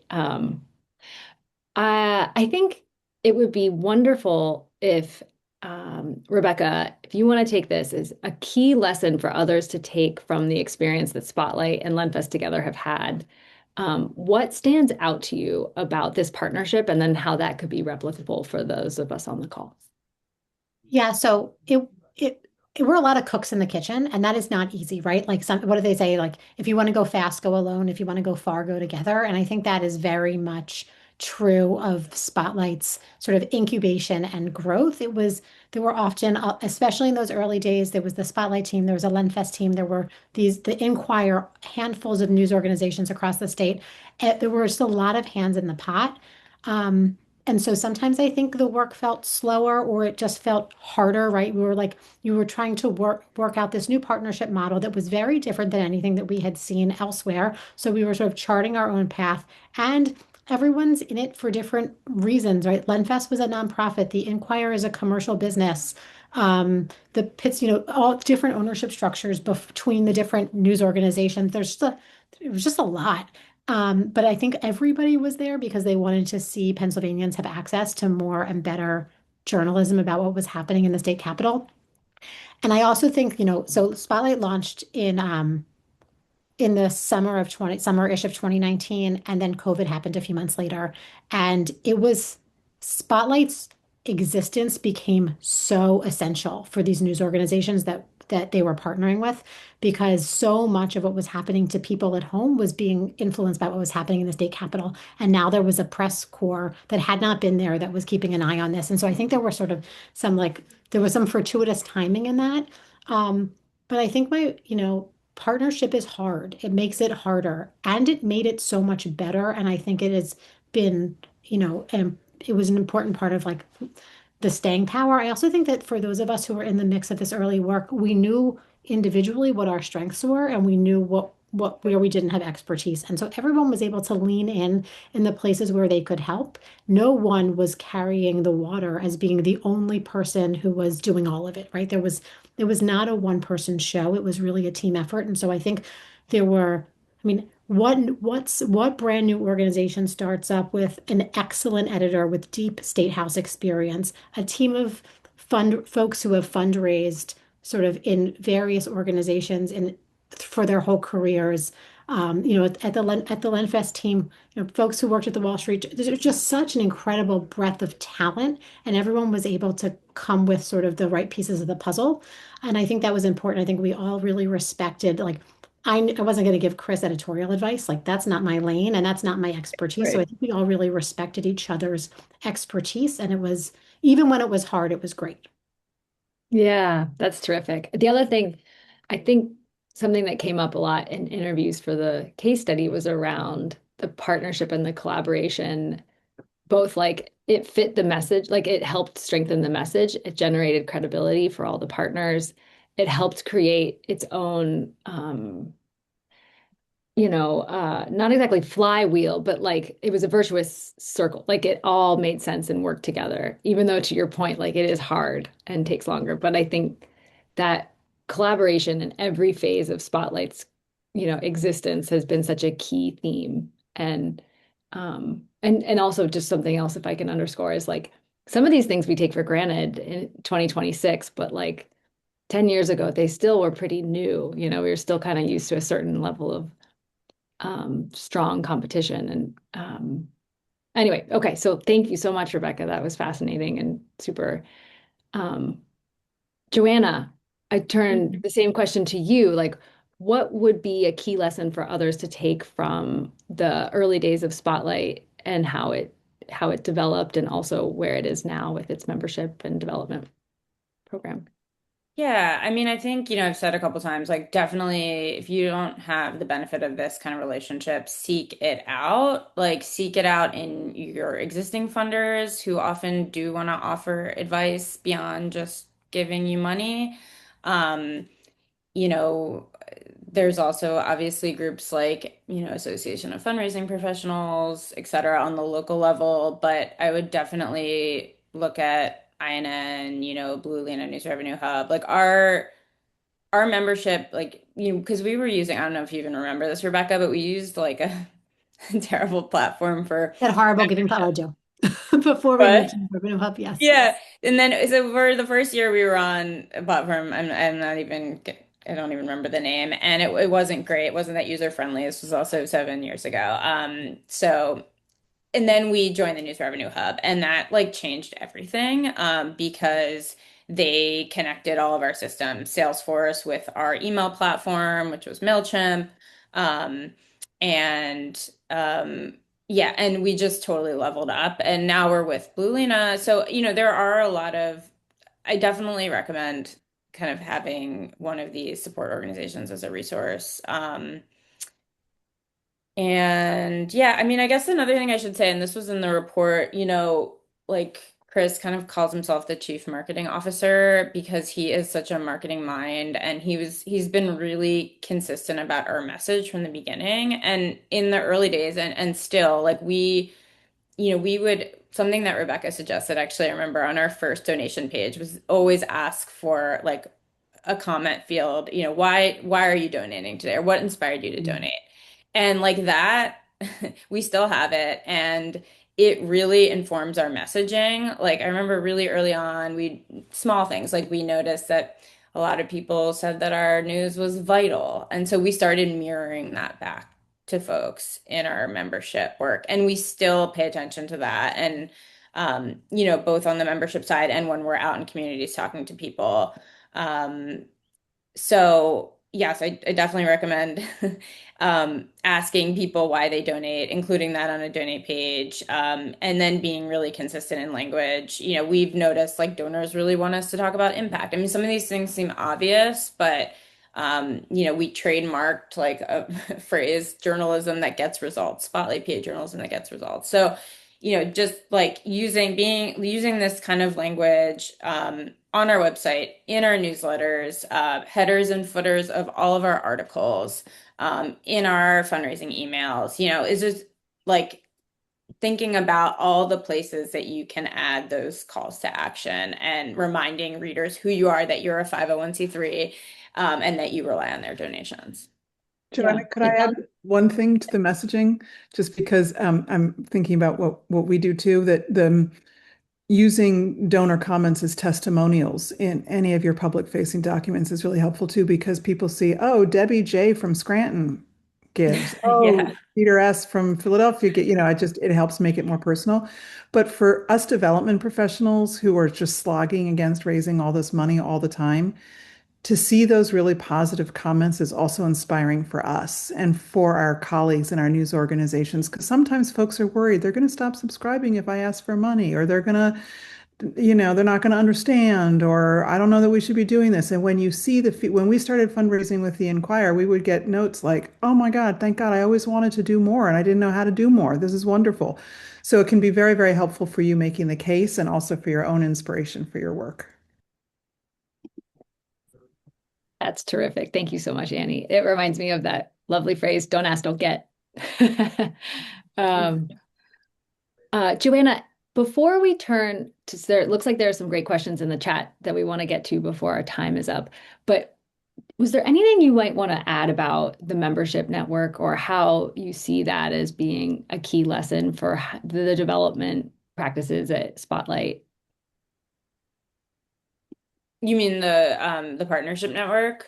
B: I think it would be wonderful if Rebecca, if you want to take this as a key lesson for others to take from the experience that Spotlight and Lenfest together have had, what stands out to you about this partnership, and then how that could be replicable for those of us on the call?
C: Yeah, so we're a lot of cooks in the kitchen, and that is not easy, right? Like what do they say? Like if you want to go fast, go alone. If you want to go far, go together. And I think that is very much true of Spotlight's sort of incubation and growth. There were often, especially in those early days, there was the Spotlight team, there was a Lenfest team, there were the Inquire, handfuls of news organizations across the state. There were just a lot of hands in the pot. Um, and so sometimes I think the work felt slower or it just felt harder, right? We were like, you were trying to work out this new partnership model that was very different than anything that we had seen elsewhere. So we were sort of charting our own path, and everyone's in it for different reasons, right? Lenfest was a nonprofit. The Inquirer is a commercial business. The Pitts, all different ownership structures between the different news organizations. It was just a lot. But I think everybody was there because they wanted to see Pennsylvanians have access to more and better journalism about what was happening in the state capitol. And I also think, so Spotlight launched in the summer-ish of 2019, and then COVID happened a few months later. And it was Spotlight's existence became so essential for these news organizations that they were partnering with, because so much of what was happening to people at home was being influenced by what was happening in the state capitol. And now there was a press corps that had not been there that was keeping an eye on this. And so I think there were sort of there was some fortuitous timing in that. Um, but I think partnership is hard. It makes it harder, and it made it so much better. And I think it has been, and it was an important part of like the staying power. I also think that for those of us who were in the mix of this early work, we knew individually what our strengths were, and we knew what where we didn't have expertise. And so everyone was able to lean in the places where they could help. No one was carrying the water as being the only person who was doing all of it, right? It was not a one person show. It was really a team effort. And so I think there were, I mean, what brand new organization starts up with an excellent editor with deep statehouse experience, a team of fund folks who have fundraised sort of in various organizations and for their whole careers. At the Lenfest team, folks who worked at the Wall Street. There's just such an incredible breadth of talent, and everyone was able to come with sort of the right pieces of the puzzle. And I think that was important. I think we all really respected, like, I wasn't going to give Chris editorial advice. Like, that's not my lane and that's not my expertise. So I
B: Right.
C: think we all really respected each other's expertise. And even when it was hard, it was great.
B: Yeah, that's terrific. The other thing, I think something that came up a lot in interviews for the case study was around the partnership and the collaboration, both like it fit the message, like it helped strengthen the message, it generated credibility for all the partners, it helped create its own not exactly flywheel, but like it was a virtuous circle. Like it all made sense and worked together, even though to your point, like it is hard and takes longer. But I think that collaboration in every phase of Spotlight's, existence has been such a key theme. And also just something else, if I can underscore, is like some of these things we take for granted in 2026, but like 10 years ago, they still were pretty new. We were still kind of used to a certain level of strong competition. And anyway, okay. So thank you so much, Rebecca. That was fascinating and super. Um, Joanna, I turn the same question to you. Like, what would be a key lesson for others to take from the early days of Spotlight and how it developed and also where it is now with its membership and development program?
D: Yeah, I mean, I think, I've said a couple times, like definitely if you don't have the benefit of this kind of relationship, seek it out. Like seek it out in your existing funders who often do want to offer advice beyond just giving you money. Um, you know, there's also obviously groups like, Association of Fundraising Professionals, et cetera, on the local level, but I would definitely look at INN, Blue Lena News Revenue Hub, like our membership, like, because we were using, I don't know if you even remember this, Rebecca, but we used like a terrible platform for
C: That horrible giving
D: membership.
C: power, Joe. Before we moved
D: But
C: to the Urban Hub, yes.
D: yeah, and then so for the first year we were on a platform, I'm not even, I don't even remember the name, and it wasn't great. It wasn't that user friendly. This was also 7 years ago. And then we joined the News Revenue Hub, and that like changed everything because they connected all of our systems, Salesforce with our email platform, which was MailChimp, um, and Yeah, and we just totally leveled up and now we're with Blue Lena. So, there are a lot of, I definitely recommend kind of having one of these support organizations as a resource. And yeah, I mean, I guess another thing I should say, and this was in the report, like Chris kind of calls himself the chief marketing officer because he is such a marketing mind and he's been really consistent about our message from the beginning and in the early days and still like we would something that Rebecca suggested actually I remember on our first donation page was always ask for like a comment field, why are you donating today or what inspired you to donate? And like that, we still have it and it really informs our messaging. Like I remember really early on, we small things like we noticed that a lot of people said that our news was vital. And so we started mirroring that back to folks in our membership work. And we still pay attention to that. And both on the membership side and when we're out in communities talking to people. So yes, I definitely recommend asking people why they donate, including that on a donate page, and then being really consistent in language. We've noticed like donors really want us to talk about impact. I mean, some of these things seem obvious, but we trademarked like a phrase, journalism that gets results, spotlight PA journalism that gets results. So just like using this kind of language on our website, in our newsletters, headers and footers of all of our articles, in our fundraising emails, is just like thinking about all the places that you can add those calls to action and reminding readers who you are, that you're a 501(c)(3), and that you rely on their donations.
A: Joanna,
B: Yeah,
A: could I add one thing to the messaging? Just because I'm thinking about what we do too, that the using donor comments as testimonials in any of your public facing documents is really helpful too, because people see, oh, Debbie J from Scranton gives.
D: Yeah.
A: Oh, Peter S from Philadelphia it helps make it more personal. But for us development professionals who are just slogging against raising all this money all the time, to see those really positive comments is also inspiring for us and for our colleagues in our news organizations. Because sometimes folks are worried they're going to stop subscribing if I ask for money, or they're going to, they're not going to understand, or I don't know that we should be doing this. And when you see when we started fundraising with the Inquirer, we would get notes like, oh my God, thank God, I always wanted to do more and I didn't know how to do more. This is wonderful. So it can be very, very helpful for you making the case and also for your own inspiration for your work.
B: that's terrific. Thank you so much, Annie. It reminds me of that lovely phrase, don't ask, don't get. um, Joanna, before we turn to, there, it looks like there are some great questions in the chat that we want to get to before our time is up. But was there anything you might want to add about the membership network or how you see that as being a key lesson for the development practices at Spotlight?
D: You mean the partnership network?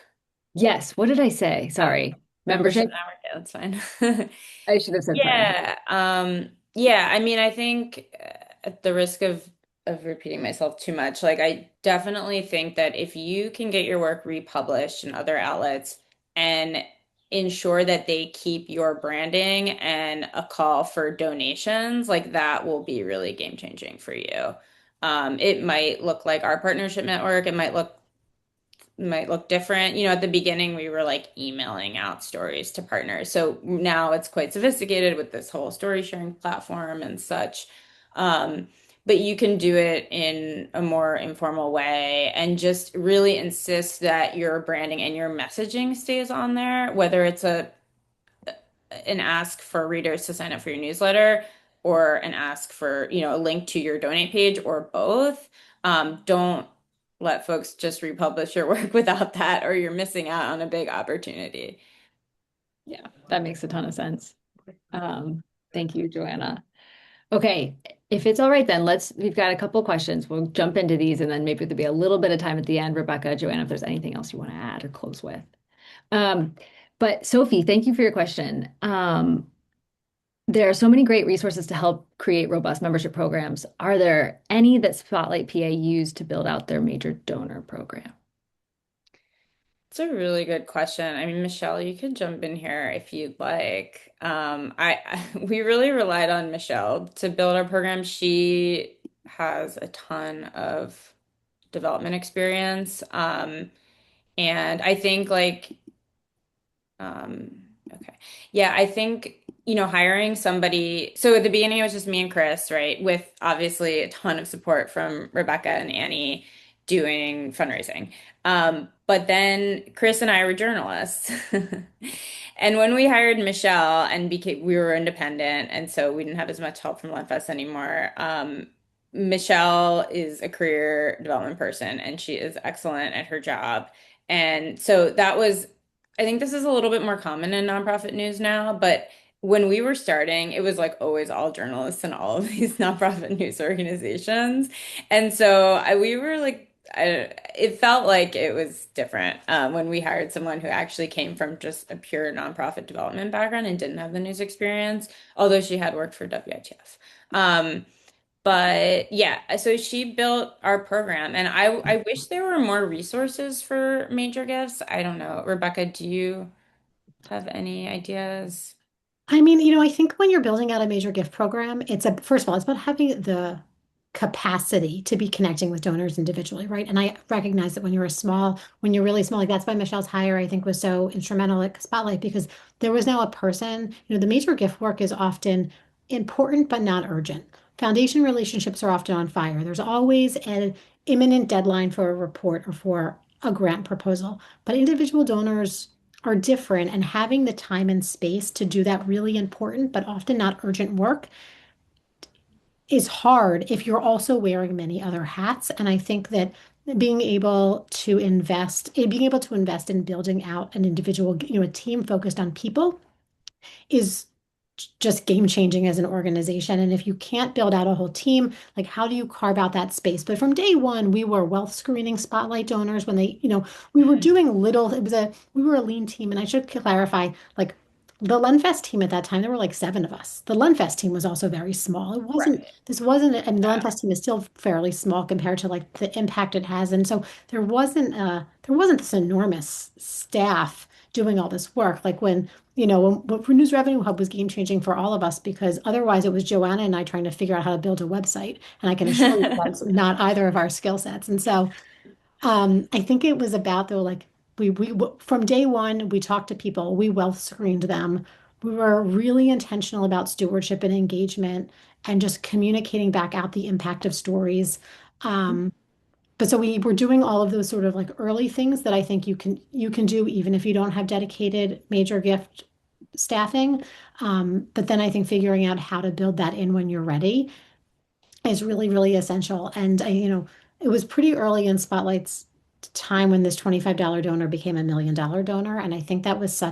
B: Yes. What did I say? Sorry.
D: Membership
B: Membership?
D: network, yeah, that's fine.
B: I should have said partnership.
D: Yeah, I mean, I think at the risk of repeating myself too much, like I definitely think that if you can get your work republished in other outlets and ensure that they keep your branding and a call for donations, like that will be really game changing for you. It might look like our partnership network, it might look different. At the beginning, we were like emailing out stories to partners. So now it's quite sophisticated with this whole story sharing platform and such. Um, but you can do it in a more informal way and just really insist that your branding and your messaging stays on there, whether it's an ask for readers to sign up for your newsletter or an ask for, a link to your donate page or both. Don't let folks just republish your work without that, or you're missing out on a big opportunity.
B: Yeah, that makes a ton of sense. Thank you, Joanna. Okay, if it's all right, then we've got a couple questions. We'll jump into these and then maybe there'll be a little bit of time at the end. Rebecca, Joanna, if there's anything else you want to add or close with. Um, but Sophie, thank you for your question. There are so many great resources to help create robust membership programs. Are there any that Spotlight PA used to build out their major donor program?
D: It's a really good question. I mean, Michelle, you could jump in here if you'd like. We really relied on Michelle to build our program. She has a ton of development experience. And I think okay. Yeah, I think, hiring somebody. So at the beginning, it was just me and Chris, right? With obviously a ton of support from Rebecca and Annie doing fundraising. But then Chris and I were journalists. And when we hired Michelle and we were independent, and so we didn't have as much help from Lenfest anymore. Michelle is a career development person and she is excellent at her job. And so I think this is a little bit more common in nonprofit news now, but when we were starting, it was like always all journalists in all of these nonprofit news organizations. And so we were like, it felt like it was different when we hired someone who actually came from just a pure nonprofit development background and didn't have the news experience, although she had worked for WITF. But yeah, so she built our program, and I wish there were more resources for major gifts. I don't know. Rebecca, do you have any ideas?
C: I mean, I think when you're building out a major gift program, first of all, it's about having the capacity to be connecting with donors individually, right? And I recognize that when you're really small, like that's why Michelle's hire, I think, was so instrumental at Spotlight because there was now a person, the major gift work is often important but not urgent. Foundation relationships are often on fire. There's always an imminent deadline for a report or for a grant proposal, but individual donors are different, and having the time and space to do that really important but often not urgent work is hard if you're also wearing many other hats. And I think that being able to invest in building out an individual, a team focused on people is just game changing as an organization. And if you can't build out a whole team, like how do you carve out that space? But from day one, we were wealth screening spotlight donors when we were doing little, we were a lean team. And I should clarify, like the Lenfest team at that time, there were like 7 of us. The Lenfest team was also very small.
D: Right.
C: This wasn't, and the
D: Yeah.
C: Lenfest team is still fairly small compared to like the impact it has. And so there wasn't this enormous staff doing all this work. Like when News Revenue Hub was game changing for all of us because otherwise it was Joanna and I trying to figure out how to build a website. And I can assure you that's not either of our skill sets. And so I think it was about though, like from day one, we talked to people, we wealth screened them. We were really intentional about stewardship and engagement and just communicating back out the impact of stories. But so we were doing all of those sort of like early things that I think you can do even if you don't have dedicated major gift staffing. But then I think figuring out how to build that in when you're ready is really, really essential. And it was pretty early in Spotlight's time when this $25 donor became $1 million donor. And I think that was I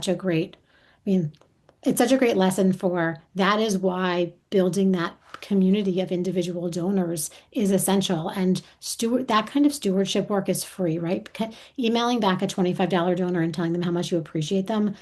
C: mean, it's such a great lesson for that is why building that community of individual donors is essential. And that kind of stewardship work is free, right? Emailing back a $25 donor and telling them how much you appreciate them,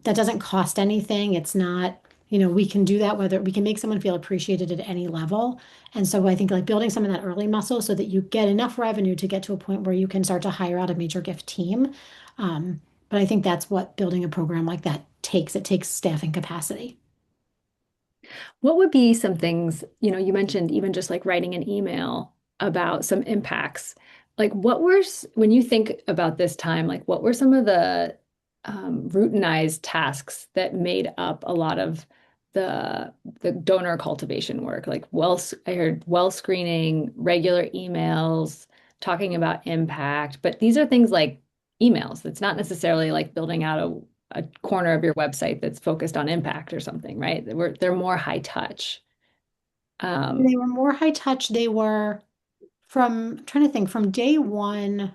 C: that doesn't cost anything. It's not, we can do that whether we can make someone feel appreciated at any level. And so I think like building some of that early muscle so that you get enough revenue to get to a point where you can start to hire out a major gift team. But I think that's what building a program like that takes. It takes staffing capacity.
B: What would be some things, you mentioned even just like writing an email about some impacts. Like when you think about this time, like what were some of the routinized tasks that made up a lot of the donor cultivation work? Like I heard well screening, regular emails, talking about impact, but these are things like emails. It's not necessarily like building out a corner of your website that's focused on impact or something, right? They're more high touch.
C: They were more high touch. They were I'm trying to think from day one,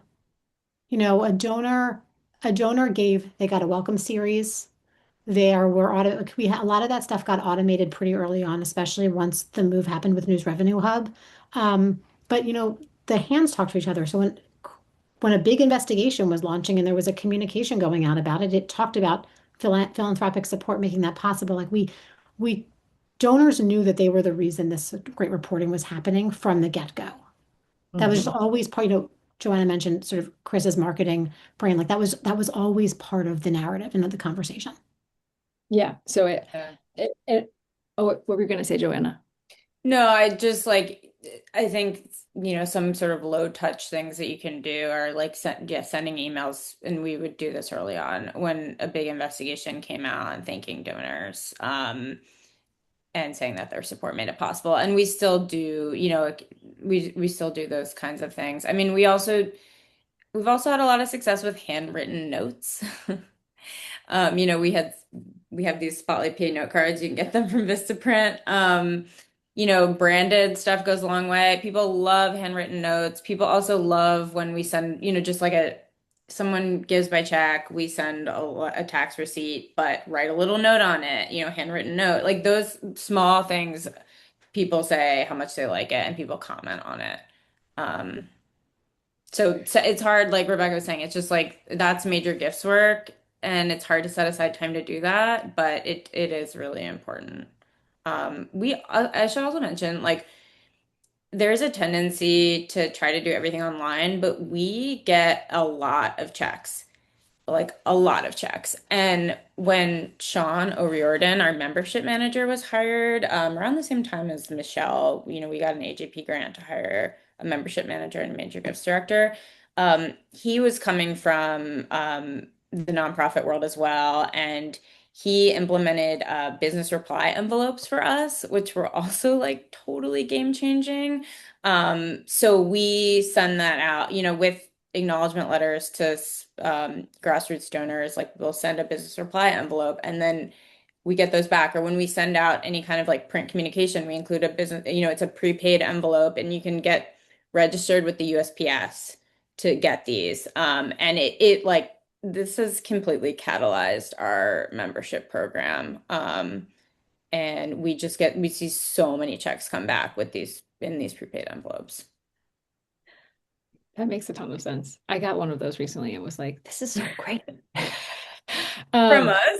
C: they got a welcome series. We had a lot of that stuff got automated pretty early on, especially once the move happened with News Revenue Hub. But the hands talk to each other. So when a big investigation was launching and there was a communication going out about it, it talked about philanthropic support making that possible. Like we donors knew that they were the reason this great reporting was happening from the get-go. That was just always part, Joanna mentioned sort of Chris's marketing brain, like that was always part of the narrative and of the conversation.
B: Yeah. So
D: Yeah.
B: it oh, what were you going to say, Joanna?
D: No, I just like I think some sort of low touch things that you can do are like sending emails, and we would do this early on when a big investigation came out and thanking donors and saying that their support made it possible. And we still do, we still do those kinds of things. I mean, we've also had a lot of success with handwritten notes. We have these Spotlight Pay note cards. You can get them from Vistaprint. Branded stuff goes a long way. People love handwritten notes. People also love when we send, just like someone gives by check, we send a tax receipt, but write a little note on it, handwritten note. Like those small things, people say how much they like it and people comment on it. Um, so it's hard, like Rebecca was saying, it's just like that's major gifts work, and it's hard to set aside time to do that, but it is really important. I should also mention, like, there's a tendency to try to do everything online, but we get a lot of checks, like a lot of checks. And when Sean O'Riordan, our membership manager, was hired, around the same time as Michelle, we got an AJP grant to hire a membership manager and a major gifts director. He was coming from the nonprofit world as well, and he implemented business reply envelopes for us, which were also like totally game changing. So we send that out, with acknowledgement letters to grassroots donors. Like we'll send a business reply envelope, and then we get those back. Or when we send out any kind of like print communication, we include a business, it's a prepaid envelope, and you can get registered with the USPS to get these. And it like this has completely catalyzed our membership program. And we see so many checks come back with these in these prepaid envelopes.
B: That makes a ton of sense. I got one of those recently and was like, this is so great.
D: From
B: Um,
D: us?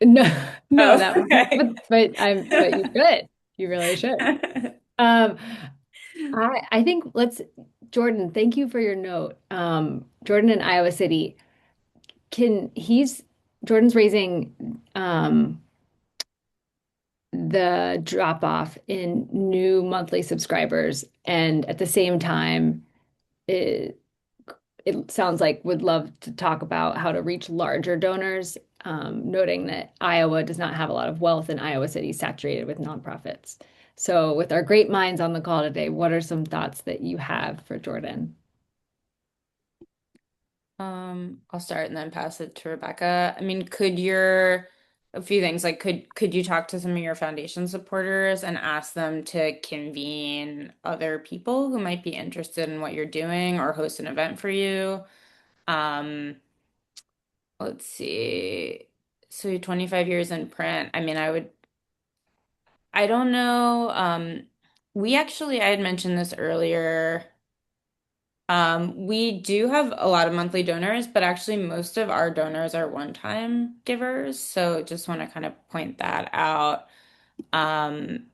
B: no, no,
D: Oh,
B: that was,
D: okay.
B: but you should. You really should. Um, I think Jordan, thank you for your note. Jordan in Iowa City, Jordan's raising the drop off in new monthly subscribers, and at the same time, it it sounds like would love to talk about how to reach larger donors, noting that Iowa does not have a lot of wealth and Iowa City is saturated with nonprofits. So, with our great minds on the call today, what are some thoughts that you have for Jordan?
D: I'll start and then pass it to Rebecca. I mean, a few things, like could you talk to some of your foundation supporters and ask them to convene other people who might be interested in what you're doing or host an event for you? Um, let's see. So you're 25 years in print. I mean, I don't know. I had mentioned this earlier. We do have a lot of monthly donors, but actually most of our donors are one-time givers. So just want to kind of point that out. Um,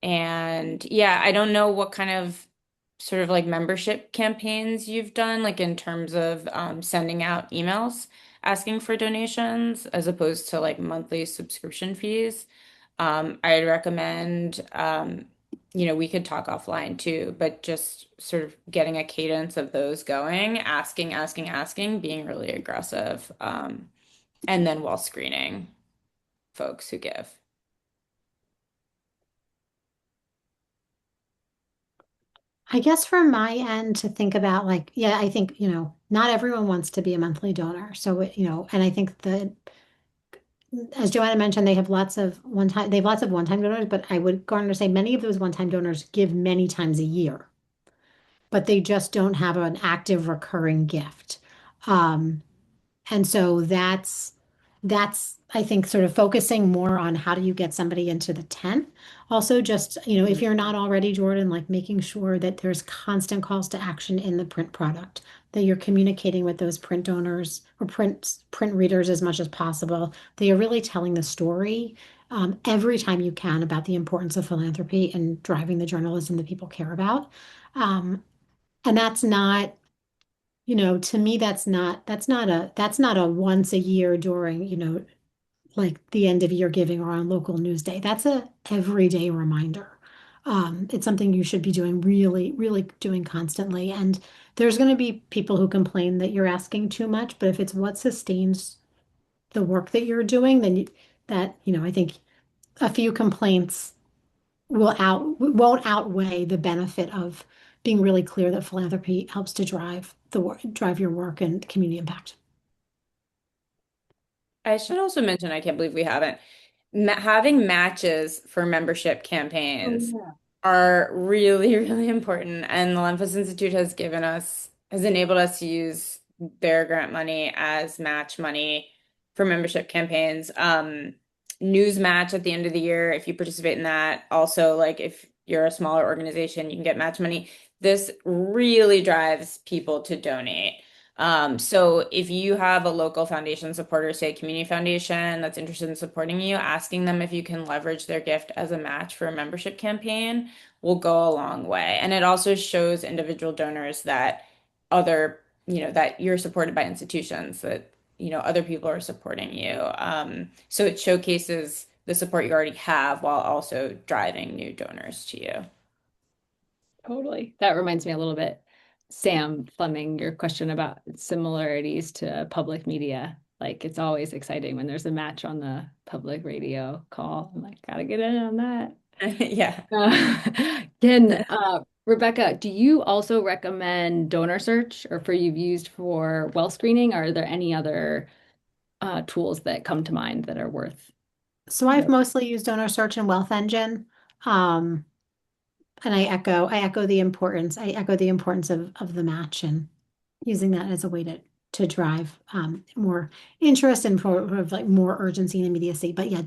D: and yeah, I don't know what kind of sort of like membership campaigns you've done, like in terms of sending out emails asking for donations as opposed to like monthly subscription fees. I'd recommend, we could talk offline too, but just sort of getting a cadence of those going, asking, being really aggressive, and then while screening folks who give.
C: I guess from my end to think about like, yeah, I think, not everyone wants to be a monthly donor. So, and I think that as Joanna mentioned, they have lots of one-time donors, but I would go on to say many of those one-time donors give many times a year, but they just don't have an active recurring gift. Um, And so that's I think sort of focusing more on how do you get somebody into the tent. Also just, if you're not already, Jordan, like making sure that there's constant calls to action in the print product, that you're communicating with those print owners or print readers as much as possible, that you're really telling the story every time you can about the importance of philanthropy and driving the journalism that people care about. Um, And that's not, to me, that's not a once a year during, like the end of year giving or on local news day. That's a everyday reminder. It's something you should be doing really, really doing constantly. And there's going to be people who complain that you're asking too much, but if it's what sustains the work that you're doing, then I think a few complaints won't outweigh the benefit of being really clear that philanthropy helps to drive your work and community impact.
D: I should also mention, I can't believe we haven't, ma having matches for membership
B: Oh,
D: campaigns
B: yeah.
D: are really, really important. And the Lenfest Institute has enabled us to use their grant money as match money for membership campaigns. News match at the end of the year, if you participate in that. Also, like if you're a smaller organization, you can get match money. This really drives people to donate. So if you have a local foundation supporter, say a community foundation that's interested in supporting you, asking them if you can leverage their gift as a match for a membership campaign will go a long way. And it also shows individual donors that that you're supported by institutions, that, other people are supporting you. So it showcases the support you already have while also driving new donors to you.
B: Totally. That reminds me a little bit, Sam Fleming, your question about similarities to public media. Like it's always exciting when there's a match on the public radio call. I'm like, gotta get in on that.
D: Yeah.
B: Rebecca, do you also recommend donor search or for you've used for well screening? Or are there any other tools that come to mind that are worth
C: So I've
B: noting?
C: mostly used Donor Search and Wealth Engine. Um, and I echo the importance of the match and using that as a way to drive more interest and for like more urgency and immediacy. But yeah,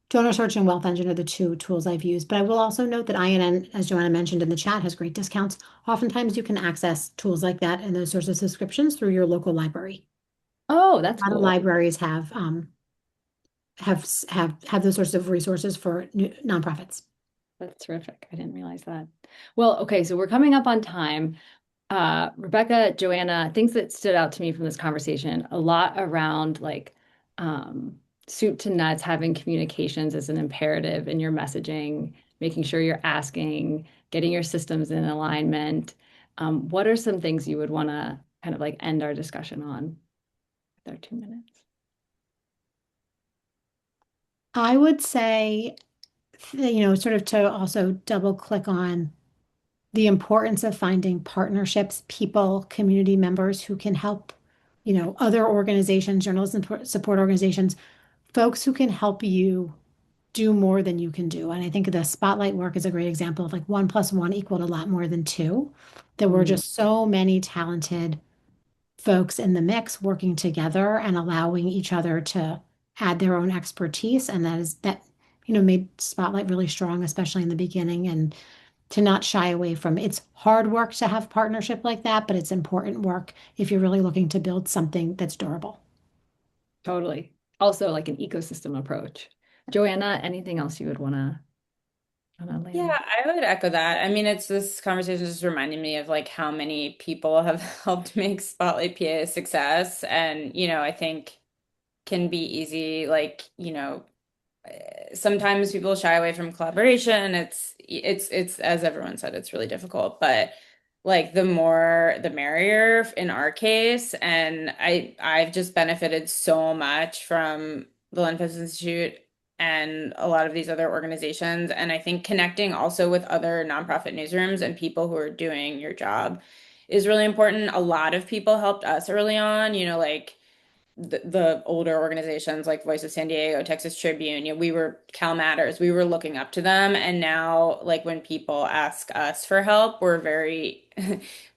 C: Donor Search and Wealth Engine are the two tools I've used. But I will also note that INN, as Joanna mentioned in the chat, has great discounts. Oftentimes you can access tools like that and those sorts of subscriptions through your local library.
B: Oh, that's
C: A lot of
B: cool.
C: libraries have those sorts of resources for nonprofits.
B: That's terrific. I didn't realize that. Well, okay, so we're coming up on time. Rebecca, Joanna, things that stood out to me from this conversation, a lot around like soup to nuts, having communications as an imperative in your messaging, making sure you're asking, getting your systems in alignment. What are some things you would want to kind of like end our discussion on with our 2 minutes?
C: I would say, sort of to also double click on the importance of finding partnerships, people, community members who can help, other organizations, journalism support organizations, folks who can help you do more than you can do. And I think the spotlight work is a great example of like 1 + 1 equaled a lot more than two. There were
B: Mm,
C: just so many talented folks in the mix working together and allowing each other to add their own expertise. And made Spotlight really strong, especially in the beginning, and to not shy away from it's hard work to have partnership like that, but it's important work if you're really looking to build something that's durable.
B: totally. Also like an ecosystem approach. Joanna, anything else you would want to
D: Yeah,
B: land?
D: I would echo that. I mean, it's this conversation just reminding me of like how many people have helped make Spotlight PA a success. And, I think can be easy, like, sometimes people shy away from collaboration. It's as everyone said, it's really difficult, but like the more the merrier in our case. And I've just benefited so much from the Lenfest Institute and a lot of these other organizations. And I think connecting also with other nonprofit newsrooms and people who are doing your job is really important. A lot of people helped us early on, like the older organizations like Voice of San Diego, Texas Tribune, we were Cal Matters, we were looking up to them. And now, like, when people ask us for help, we're very,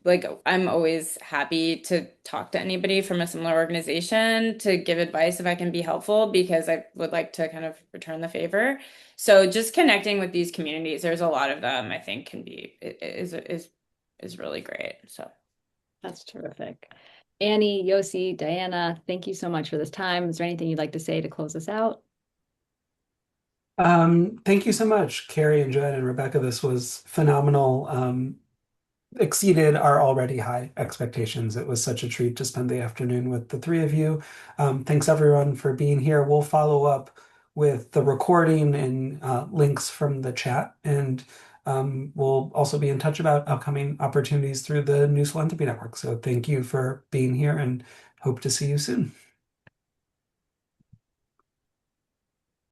D: like, I'm always happy to talk to anybody from a similar organization to give advice if I can be helpful, because I would like to kind of return the favor. So just connecting with these communities, there's a lot of them, I think can be, is really great. So.
B: That's terrific. Annie, Yossi, Diana, thank you so much for this time. Is there anything you'd like to say to close us out?
E: Thank you so much, Carrie and Joanne and Rebecca. This was phenomenal. exceeded our already high expectations. It was such a treat to spend the afternoon with the three of you. Thanks everyone for being here. We'll follow up with the recording and links from the chat, and we'll also be in touch about upcoming opportunities through the News Philanthropy Network. So thank you for being here and hope to see you soon.